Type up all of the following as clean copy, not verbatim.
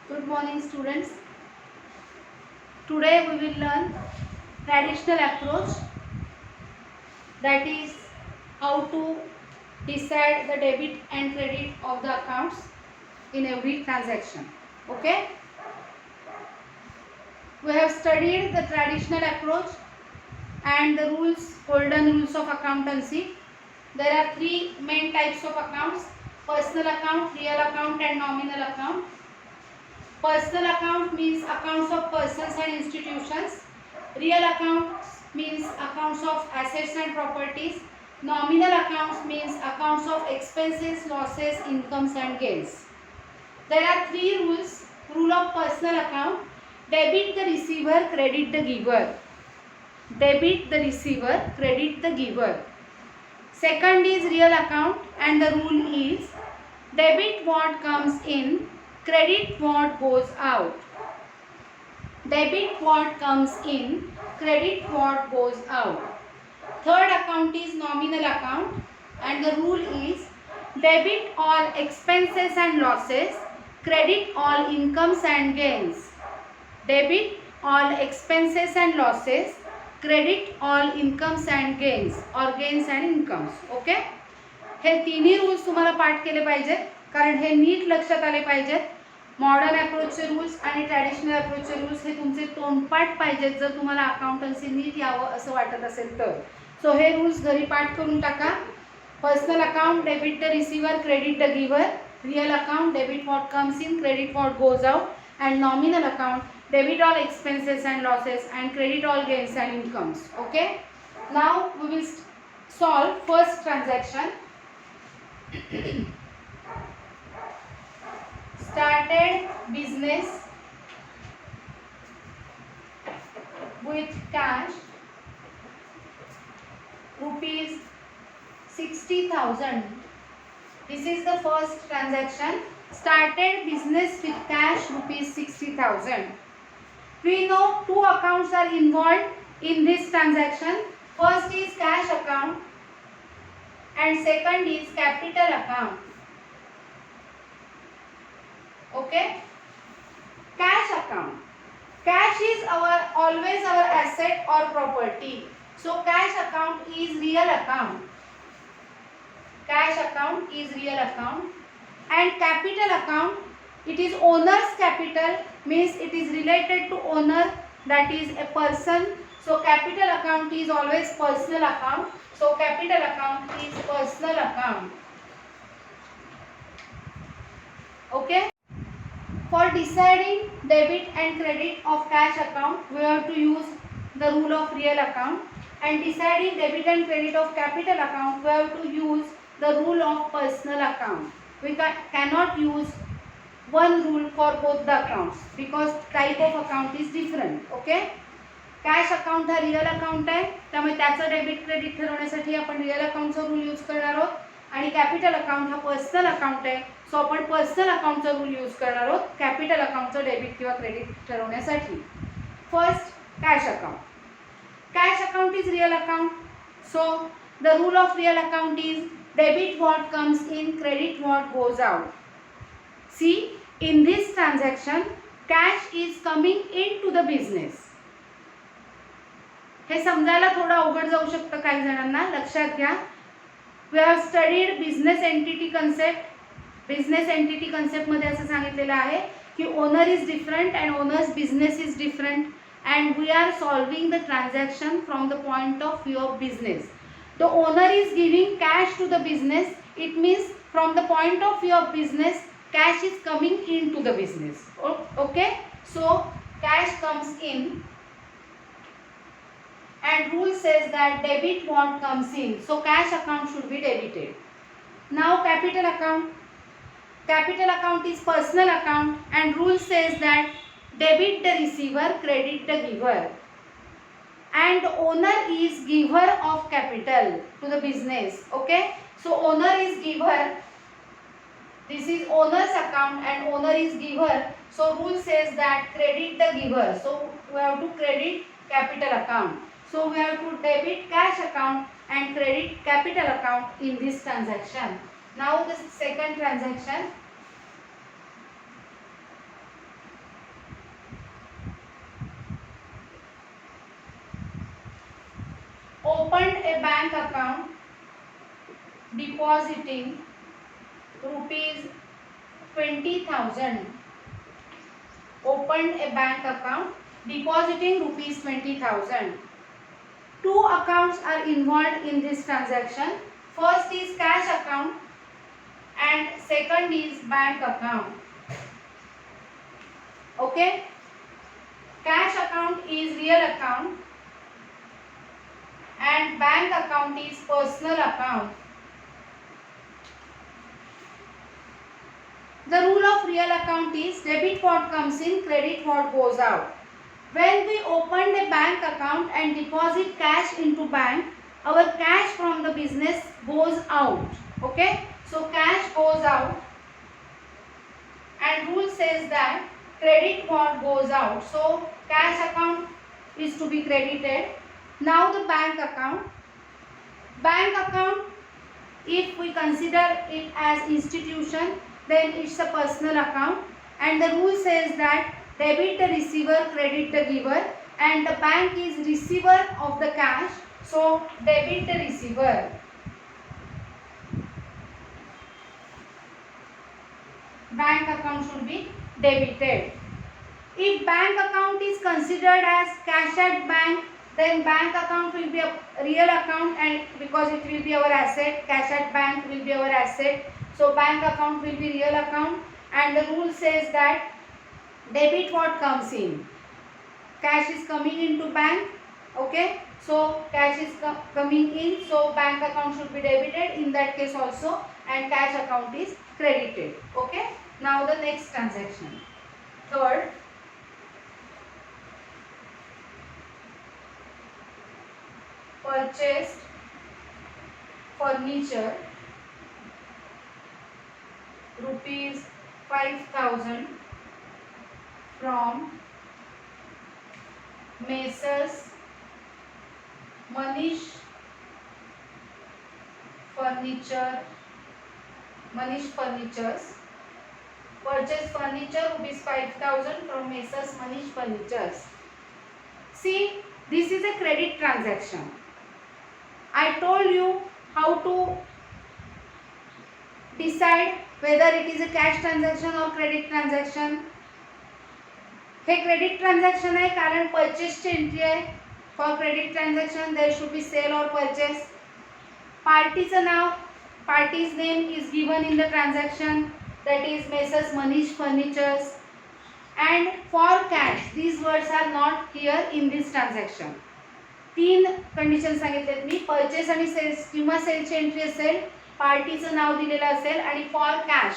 Good morning students. Today we will learn traditional approach, that is how to decide the debit and credit of the accounts in every transaction. Okay? We have studied the traditional approach and the golden rules of accountancy. There are three main types of accounts: personal account, real account and nominal account. Personal account means accounts of persons and institutions. Real accounts means accounts of assets and properties. Nominal accounts means accounts of expenses, losses, incomes and gains. There are three rules. Rule of personal account: debit the receiver, credit the giver. Debit the receiver, credit the giver. Second is real account, and the rule is debit what comes in, credit what goes out. Debit what comes in, credit what goes out. Third account is nominal account, and the rule is debit all expenses and losses, credit all incomes and gains. Debit all expenses and losses, credit all incomes and gains or gains and incomes. Okay, हे तिन्ही rules तुम्हाला पाठ केले पाहिजेत, कारण हे NEET लक्षात आले पाहिजेत. मॉडर्न अप्रोचचे रूल्स आणि ट्रॅडिशनल अप्रोचचे रूल्स हे तुमचे तोंडपाठ पाहिजेत जर तुम्हाला अकाउंटन्सी नीट यावं असं वाटत असेल तर. सो हे रूल्स घरी पाठ करून टाका. Personal account, debit the receiver, credit the giver. Real account, debit what comes in, credit what goes out. And nominal account, debit all expenses and losses and credit all gains and incomes. Okay, now we will solve first transaction. Started business with cash rupees 60,000. This is the first transaction. Started business with cash rupees 60,000. We know two accounts are involved in this transaction. First is cash account and second is capital account. Okay, cash account. Cash is always our asset or property. So cash account is real account. Cash account is real account. And capital account, it is owner's capital, means it is related to owner, that is a person. So capital account is always personal account. So capital account is personal account. Okay, for deciding debit and credit of cash account we have to use the rule of real account, and deciding debit and credit of capital account we have to use the rule of personal account. We cannot use one rule for both the accounts because type of account is different. Okay, cash account हा real account आहे, त्यामुळे त्याचं debit credit ठरवण्यासाठी आपण real अकाउंटचा rule use करणार आहोत. आणि capital account हा पर्सनल अकाउंट आहे, सो आपण पर्सनल अकाउंटचा रूल यूज करणार आहोत कॅपिटल अकाउंटचं डेबिट किंवा क्रेडिट ठरवण्यासाठी. First, cash account. Cash account is real account. So the rule of real account is debit what comes in, credit what goes out. See, in this transaction cash is coming into the business. हे समजायला थोडं अवघड जाऊ शकतं काही जणांना, लक्षात घ्या. We have studied business entity concept. Business entity concept मध्ये असं सांगितलेलं आहे की owner is different and owner's business is different and we are solving the transaction from the point of view of business. The owner is giving cash to the business. It means from the point of view of business, cash is coming into the business. Okay, so cash comes in, and rule says that debit what comes in. So cash account should be debited. Now capital account. Capital account is personal account, and rule says that debit the receiver, credit the giver. And owner is giver of capital to the business. Okay, so owner is giver. This is owner's account and owner is giver. So rule says that credit the giver. So we have to credit capital account. So we have to debit cash account and credit capital account in this transaction. Now the second transaction. opened a bank account depositing rupees 20,000. Opened a bank account depositing rupees 20,000. Two accounts are involved in this transaction. First is cash account and second is bank account. Okay? Cash account is real account and bank account is personal account. The rule of real account is debit what comes in, credit what goes out. When we open a bank account and deposit cash into bank, our cash from the business goes out. Okay? So cash goes out and rule says that credit what goes out. So cash account is to be credited. Now the bank account. Bank account, if we consider it as institution, then it's a personal account, and the rule says that debit the receiver, credit the giver, and the bank is receiver of the cash, so debit the receiver. Bank account should be debited. If bank account is considered as cash at bank, then bank account will be a real account, and because it will be our asset, cash at bank will be our asset. So bank account will be real account, and the rule says that debit what comes in. Cash is coming into bank. Okay. So cash is coming in. So bank account should be debited in that case also, and cash account is credited. Okay. Now the next transaction. Third. Purchased furniture rupees 5,000 from Messrs Manish Furnitures. Purchase furniture rupees 5,000 from Messrs Manish Furnitures. See, this is a credit transaction. I told you how to decide whether it is a cash transaction or credit transaction. हे credit transaction आहे कारण परचेसची entry आहे. For credit transaction there should be sale or purchase. पार्टीचं नाव, party's name is given in the transaction, that is Messrs Manish Furnitures, and for cash these words are not here in this transaction. तीन condition सांगितलेत मी. Purchase आणि sales किंवा सेलची entry असेल, पार्टीचं नाव दिलेलं असेल आणि फॉर कॅश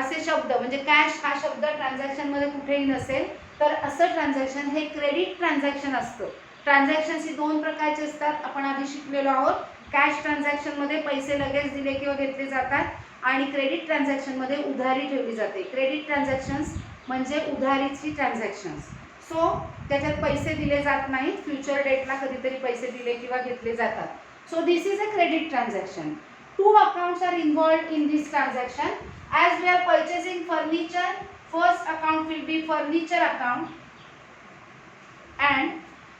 असे शब्द, म्हणजे कॅश हा शब्द ट्रान्झॅक्शन मध्ये कुठेही नसेल, तर असं ट्रान्झॅक्शन हे क्रेडिट ट्रान्झॅक्शन असतं. ट्रान्झॅक्शन्स ही दोन प्रकारचे असतात, आपण आधी शिकलेलो आहोत. कॅश ट्रान्झॅक्शन मध्ये पैसे लगेच दिले किंवा घेतले जातात, आणि क्रेडिट ट्रान्झॅक्शन मध्ये उधारी ठेवली जाते. क्रेडिट ट्रान्झॅक्शन्स म्हणजे उधारीची ट्रान्झॅक्शन्स. सो त्याच्यात पैसे दिले जात नाहीत, फ्युचर डेटला कधीतरी पैसे दिले किंवा घेतले जातात. So this is a credit transaction. Two accounts are involved in this transaction. As we are purchasing furniture, first account will be furniture account, and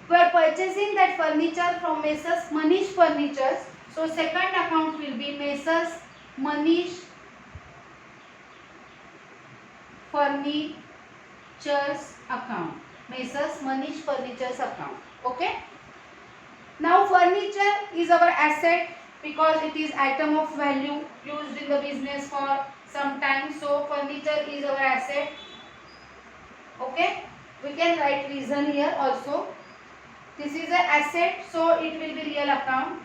we are purchasing that furniture from Messrs Manish Furnitures. So second account will be Messrs Manish Furnitures account. Messrs Manish Furnitures account. Okay. Now furniture is our asset, because it is item of value used in the business for some time. So furniture is our asset. Okay, we can write reason here also. This is an asset, so it will be real account.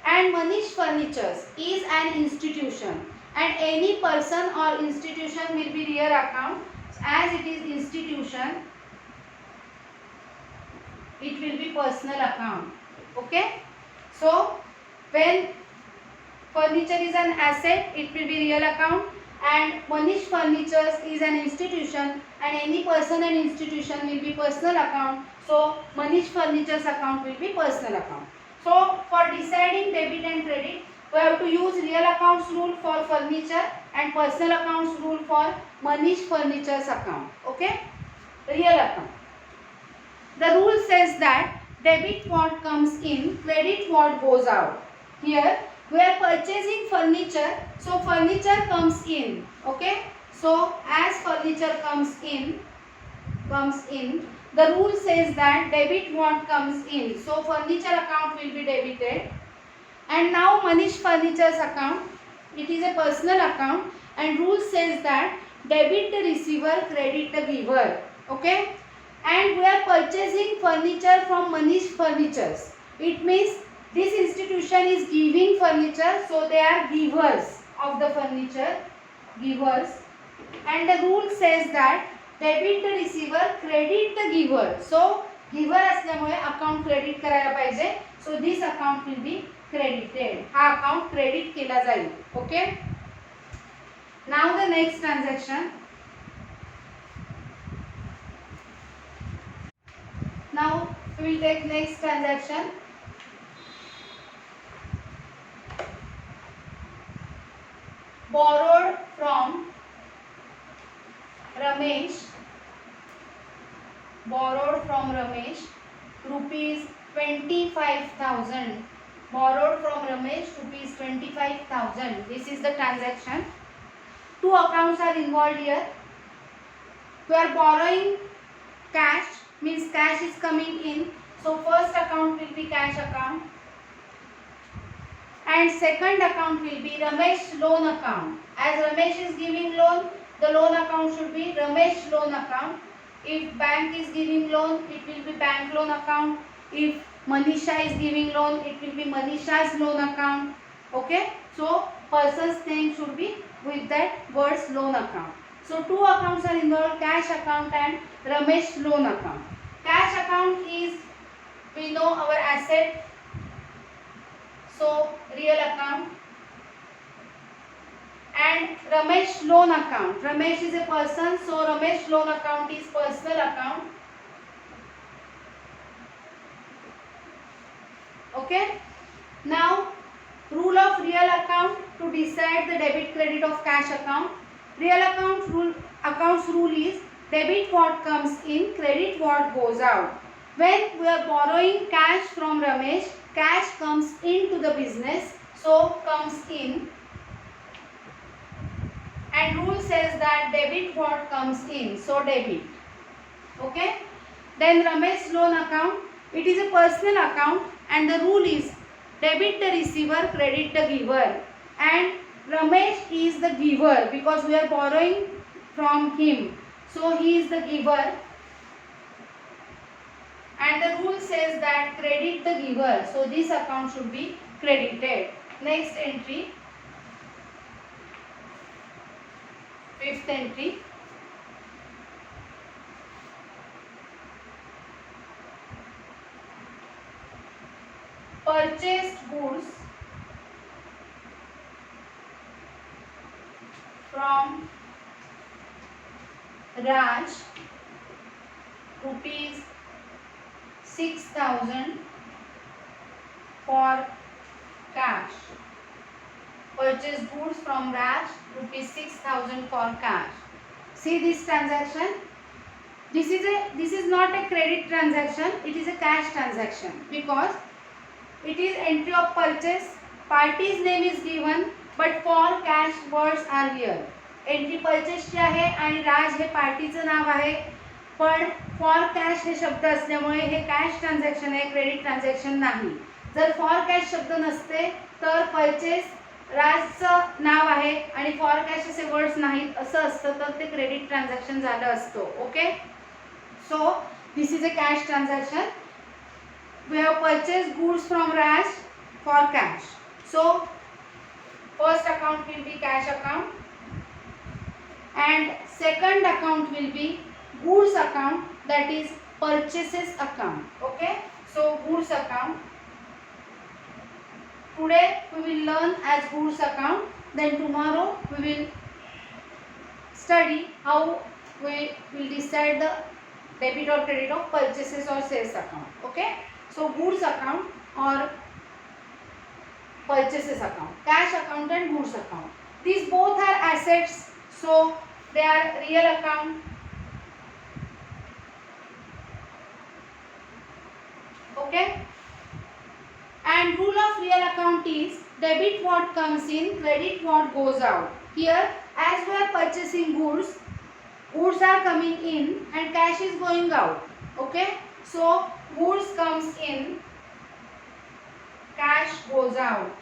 And Manish Furnitures is an institution, and any person or institution will be real account. As it is institution, it will be personal account. Okay. So when furniture is an asset, it will be real account, and Manish Furnitures is an institution, and any person and institution will be personal account. So Manish Furnitures account will be personal account. So for deciding debit and credit, we have to use real accounts rule for furniture and personal accounts rule for Manish Furnitures account. Okay, real account. The rule says that debit what comes in, credit what goes out. Here we are purchasing furniture, so furniture comes in. Okay, so as furniture comes in, the rule says that debit what comes in, so furniture account will be debited. And now Manish Furniture's account, it is a personal account, and rule says that debit the receiver, credit the giver. Okay, and we are purchasing furniture from Manish Furnitures. It means this institution is giving furniture, so they are givers of the furniture, givers. And the rule says that debit the receiver, credit the giver. So giver असल्यामुळे account credit करायला पाहिजे. So this account will be credited. हा account credit केला जाईल. Okay. Now the next transaction. Now we will take next transaction. Borrowed from Ramesh. Borrowed from Ramesh rupees 25,000. Borrowed from Ramesh rupees 25,000. This is the transaction. Two accounts are involved here. We are borrowing cash, means cash is coming in. So first account will be cash account. And second account will be Ramesh loan account. As Ramesh is giving loan, the loan account should be Ramesh loan account. If bank is giving loan, it will be bank loan account. If Manisha is giving loan, it will be Manisha's loan account. Okay, so person's name should be with that words loan account. So two accounts are involved, cash account and Ramesh loan account. Cash account is, we know, our asset, so real account. And Ramesh loan account, Ramesh is a person, so Ramesh loan account is personal account. Okay, now rule of real account to decide the debit credit of cash account. Real account rule, accounts rule is debit what comes in, credit what goes out. When we are borrowing cash from Ramesh, cash comes into the business, so comes in. And rule says that debit what comes in, so debit. Okay. Then Ramesh loan account, it is a personal account, and the rule is debit the receiver, credit the giver. And Ramesh is the giver because we are borrowing from him, so he is the giver. And the rule says that credit the giver, so this account should be credited. Next entry, fifth entry. Purchased goods from Raj rupees 6,000 for cash. Purchased goods from Raj rupees 6,000 for cash. See this transaction. This is not a credit transaction. It is a cash transaction because it is entry of purchase. Party's name is given, but for cash words are here. Entry परचेसची आहे आणि राज हे पार्टीचं नाव आहे, पण for cash हे शब्द असल्यामुळे हे cash transaction आहे, credit transaction नाही. जर फॉर कॅश शब्द नसते तर परचेस राजचं नाव आहे आणि फॉर कॅश असे वर्ड्स नाहीत असं असतं तर ते क्रेडिट ट्रान्झॅक्शन झालं असतं. Okay, so this is a cash transaction. We have purchased goods from Raj for cash. So first account will be cash account and second account will be goods account, that is purchases account. Okay, so goods account. Today we will learn as goods account, then tomorrow we will study how we will decide the debit or credit of purchases or sales account. Okay, so goods account or purchases account, cash account and goods account, these both are assets, so they are real account. Okay. And rule of real account is debit what comes in, credit what goes out. Here, as we are purchasing goods, goods are coming in and cash is going out. Okay. So goods comes in, cash goes out.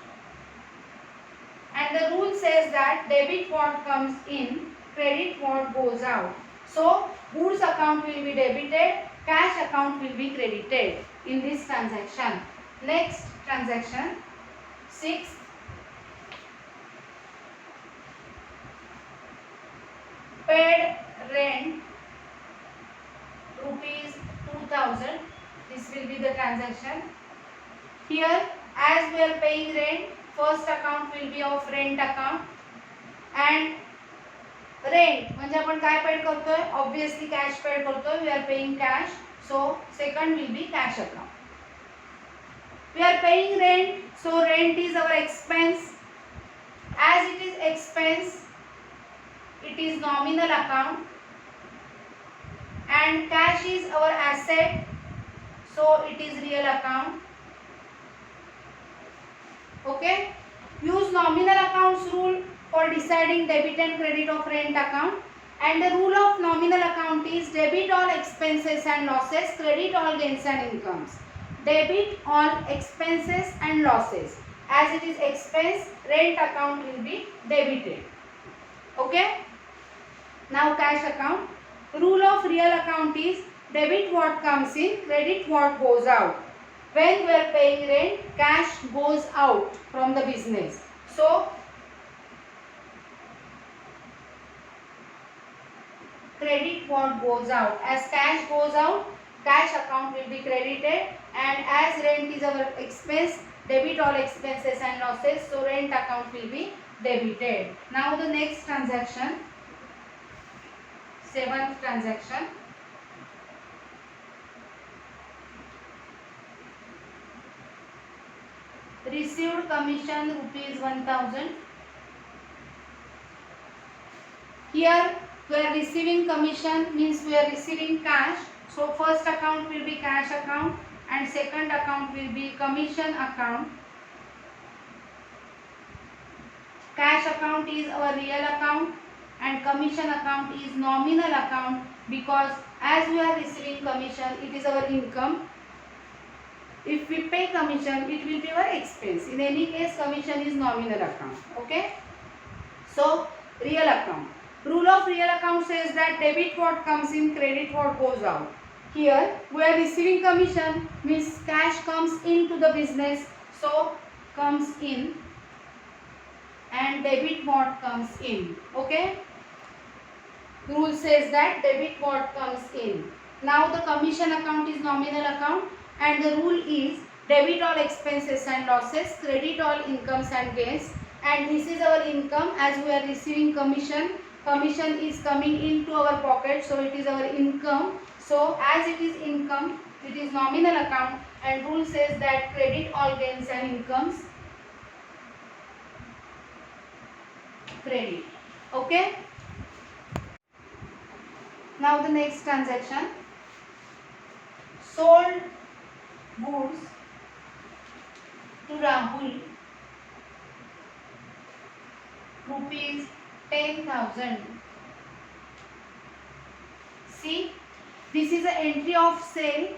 And the rule says that debit what comes in, credit what goes out. So goods account will be debited, cash account will be credited in this transaction. Next transaction 6. Paid rent rupees 2000. This will be the transaction. Here as we are paying rent, first account will be of rent account and rent म्हणजे आपण काय paid करतोय, obviously cash paid करतोय, we are paying cash, so second will be cash account. We are paying rent, so rent is our expense. As it is expense, it is nominal account and cash is our asset, so it is real account. Okay, use nominal accounts rule for deciding debit and credit of rent account, and the rule of nominal account is debit all expenses and losses, credit all gains and incomes. Debit all expenses and losses. As it is expense, rent account will be debited. Okay. Now cash account. Rule of real account is debit what comes in, credit what goes out. When we are paying rent, cash goes out from the business. So credit what goes out. As cash goes out, cash account will be credited, and as rent is our expense, debit all expenses and losses, so rent account will be debited. Now the next transaction, 7th transaction. Received commission rupees 1000. Here we are receiving commission means we are receiving cash. So first account will be cash account and second account will be commission account. Cash account is our real account and commission account is nominal account, because as we are receiving commission, it is our income. If we pay commission, it will be our expense. In any case, commission is nominal account. Okay. So real account. Rule of real account says that debit what comes in, credit what goes out. Here we are receiving commission means cash comes into the business, so comes in, and debit what comes in. Okay. Rule says that debit what comes in. Now the commission account is nominal account, and the rule is debit all expenses and losses, credit all incomes and gains, and this is our income. As we are receiving commission, commission is coming into our pocket, so it is our income. So as it is income, it is nominal account, and rule says that credit all gains and incomes, credit. Okay. Now the next transaction, sold goods to Rahul rupees 10,000. See, this is an entry of sale.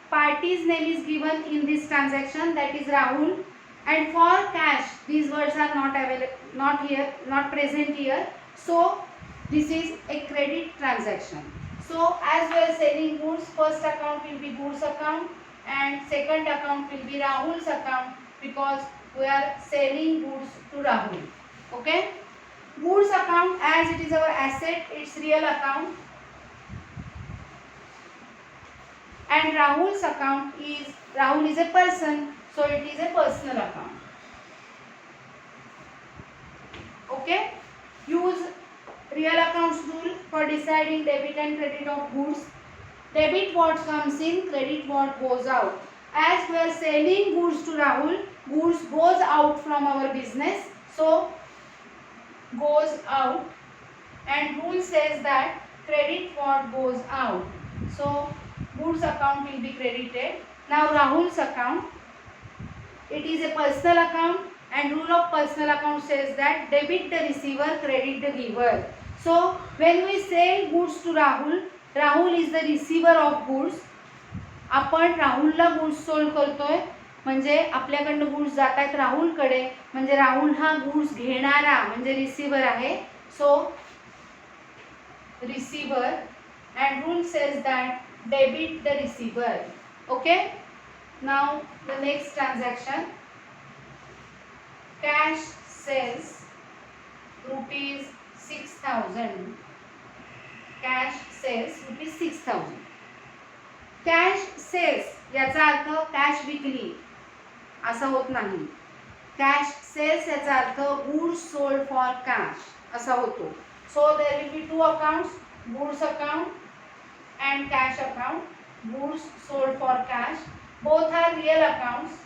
Party's name is given in this transaction, that is Rahul, and for cash these words are not available, not here, not present here. So this is a credit transaction. So as we are selling goods, first account will be goods account and second account will be Rahul's account, because we are selling goods to Rahul. Okay. Goods account, as it is our asset, it's real account, and Rahul's account is, Rahul is a person, so it is a personal account. Okay. Use real accounts rule for deciding debit and credit of goods. Debit what comes in, credit what goes out. As we are selling goods to Rahul, goods goes out from our business, so goes out, and rule says that credit what goes out. So goods account will be credited. Now Rahul's account. It is a personal account, and rule of personal account says that debit the receiver, credit the giver. So when we sell goods to Rahul, Rahul is the receiver of goods. आपण राहुलला goods sold करतोय, म्हणजे आपल्याकडनं goods जात आहेत राहुलकडे, म्हणजे राहुल हा गुड्स घेणारा म्हणजे रिसीवर आहे. So receiver, and rule says that debit the receiver. Okay. Now the next transaction. Cash sales rupees 6,000. Cash sales rupees 6,000. Cash sales याचा अर्थ कॅश विकली असं होत नाही. कॅश सेल्स याचा अर्थ गुड्स सोल्ड फॉर कॅश असा होतो. So there will be two accounts, goods account and cash account. Goods sold for cash, both are real accounts.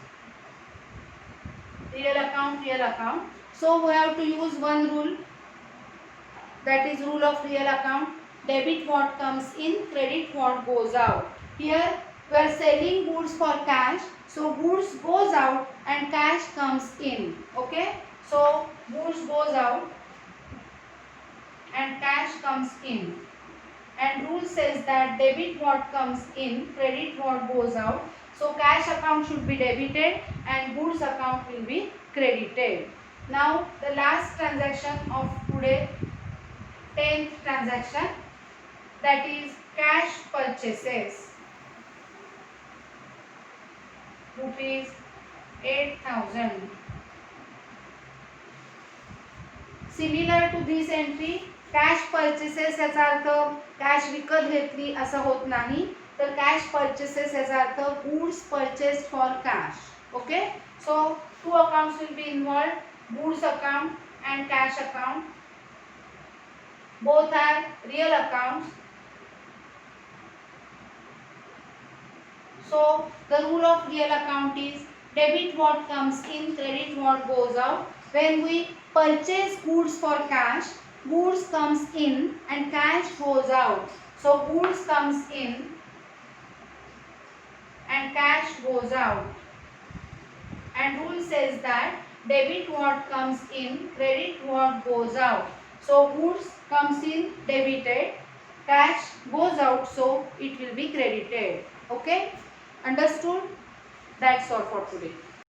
Real account, real account. So we have to use one rule, that is rule of real account. Debit what comes in, credit what goes out. Here we are selling goods for cash, so goods goes out and cash comes in. Okay, so goods goes out and cash comes in. And rule says that debit what comes in, credit what goes out. So cash account should be debited and goods account will be credited. Now the last transaction of today, 10th transaction, that is cash purchases. Rupees 8,000. Similar to this entry, cash purchases याचा अर्थ cash विकत घेतली असं होत नाही, तर cash purchases याचा अर्थ goods purchased for cash. Okay. So two accounts will be involved, goods account and cash account. Both are real accounts. So the rule of real account is debit what comes in, credit what goes out. When we purchase goods for cash, goods comes in and cash goes out. So goods comes in and cash goes out. And rule says that debit what comes in, credit what goes out. So goods comes in debited, cash goes out, so it will be credited. Okay, understood? That's all for today.